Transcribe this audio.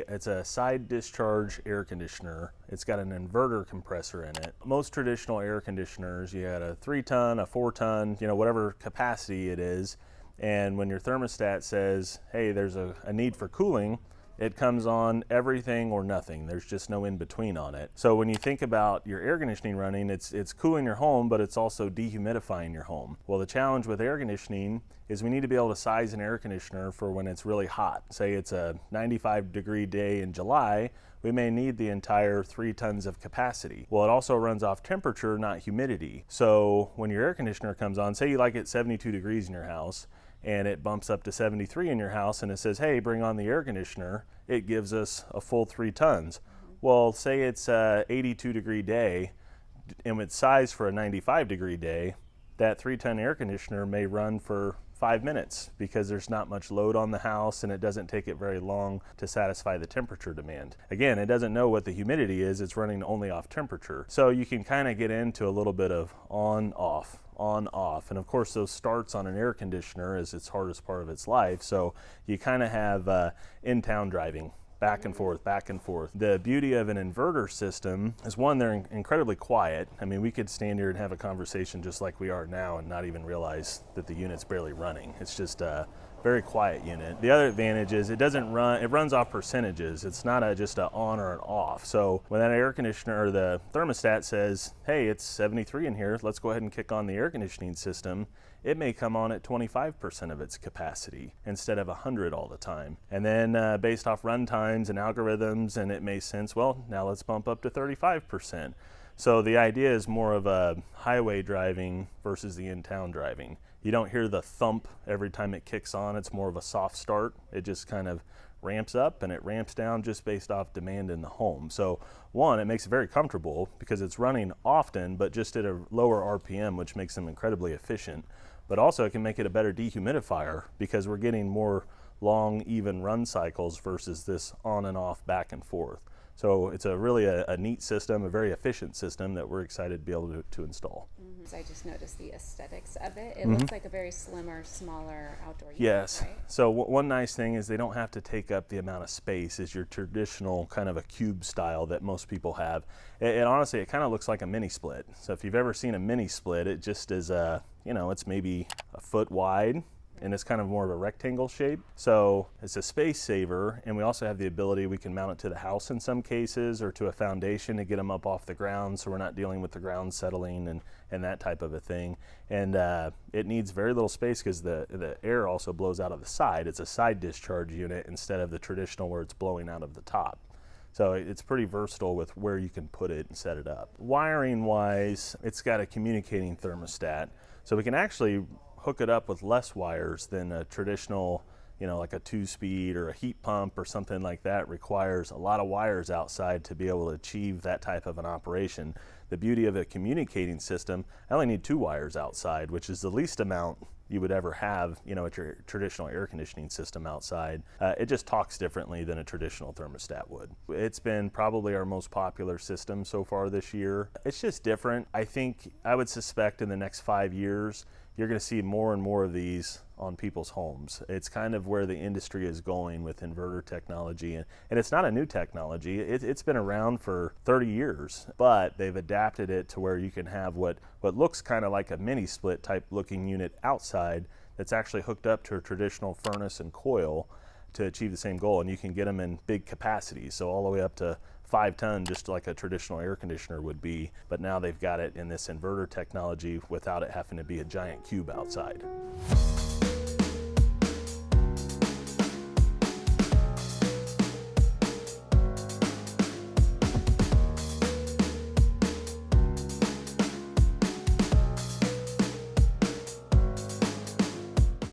It's a side discharge air conditioner. It's got an inverter compressor in it. Most traditional air conditioners, you had a 3-ton, a 4-ton, whatever capacity it is. And when your thermostat says, hey, there's a need for cooling, it comes on everything or nothing. There's just no in between on it. So when you think about your air conditioning running, it's cooling your home, but it's also dehumidifying your home. Well, the challenge with air conditioning is we need to be able to size an air conditioner for when it's really hot. Say it's a 95-degree day in July, we may need the entire 3 tons of capacity. Well, it also runs off temperature, not humidity. So when your air conditioner comes on, say you like it 72 degrees in your house, and it bumps up to 73 in your house and it says, hey, bring on the air conditioner, it gives us a full 3 tons. Well, say it's a 82-degree day and it's sized for a 95-degree day, that 3-ton air conditioner may run for 5 minutes because there's not much load on the house and it doesn't take it very long to satisfy the temperature demand. Again, it doesn't know what the humidity is, it's running only off temperature. So you can kind of get into a little bit of on, off. And of course those starts on an air conditioner is its hardest part of its life. So you kind of have in-town driving, back and forth, back and forth. The beauty of an inverter system is, one, they're incredibly quiet. I mean, we could stand here and have a conversation just like we are now and not even realize that the unit's barely running. It's just a very quiet unit. The other advantage is it runs off percentages. It's not just an on or an off. So when that air conditioner or the thermostat says, hey, it's 73 in here, let's go ahead and kick on the air conditioning system, it may come on at 25% of its capacity instead of 100 all the time. And then based off run times and algorithms, and it may sense, well, now let's bump up to 35%. So the idea is more of a highway driving versus the in-town driving. You don't hear the thump every time it kicks on. It's more of a soft start. It just kind of ramps up and it ramps down just based off demand in the home. So one, it makes it very comfortable because it's running often, but just at a lower RPM, which makes them incredibly efficient. But also it can make it a better dehumidifier because we're getting more long, even run cycles versus this on and off, back and forth. So it's really a neat system, a very efficient system that we're excited to be able to install. So I just noticed the aesthetics of it. It looks like a very slimmer, smaller outdoor unit, Yes. right? So one nice thing is they don't have to take up the amount of space as your traditional kind of a cube style that most people have. It honestly, it kind of looks like a mini split. So if you've ever seen a mini split, it just is it's maybe a foot wide, and it's kind of more of a rectangle shape. So it's a space saver, and we also have the ability, we can mount it to the house in some cases or to a foundation to get them up off the ground so we're not dealing with the ground settling and that type of a thing. And it needs very little space because the air also blows out of the side. It's a side discharge unit instead of the traditional where it's blowing out of the top. So it's pretty versatile with where you can put it and set it up. Wiring wise, it's got a communicating thermostat. So we can actually hook it up with less wires than a traditional, like a 2-speed or a heat pump or something like that requires a lot of wires outside to be able to achieve that type of an operation. The beauty of a communicating system, I only need 2 wires outside, which is the least amount you would ever have, at your traditional air conditioning system outside. It just talks differently than a traditional thermostat would. It's been probably our most popular system so far this year. It's just different. I would suspect in the next 5 years, you're going to see more and more of these on people's homes. It's kind of where the industry is going with inverter technology, and it's not a new technology. It's been around for 30 years, but they've adapted it to where you can have what looks kind of like a mini split type looking unit outside that's actually hooked up to a traditional furnace and coil to achieve the same goal, and you can get them in big capacities, so all the way up to 5 ton, just like a traditional air conditioner would be, but now they've got it in this inverter technology without it having to be a giant cube outside.